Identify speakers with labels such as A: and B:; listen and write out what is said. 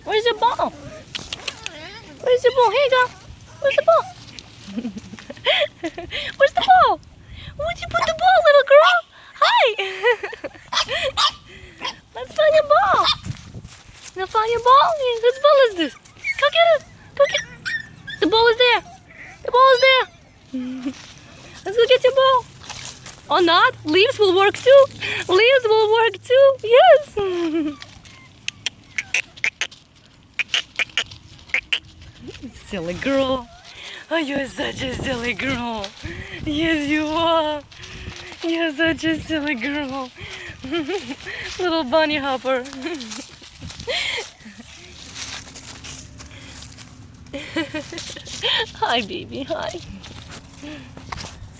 A: Where's your ball? Where's your ball? Here you go. Where's the ball? Where's the ball? Where'd you put the ball, little girl? Hi. Let's find your ball. You find your ball? Whose ball is this? Go get it. Go get it. The ball is there. The ball is there. Let's go get your ball. Or not? Leaves will work too. Leaves will work too. Yes. Silly girl. Oh, you're such a silly girl. Yes, you are. You're such a silly girl. Little bunny hopper. Hi, baby. Hi.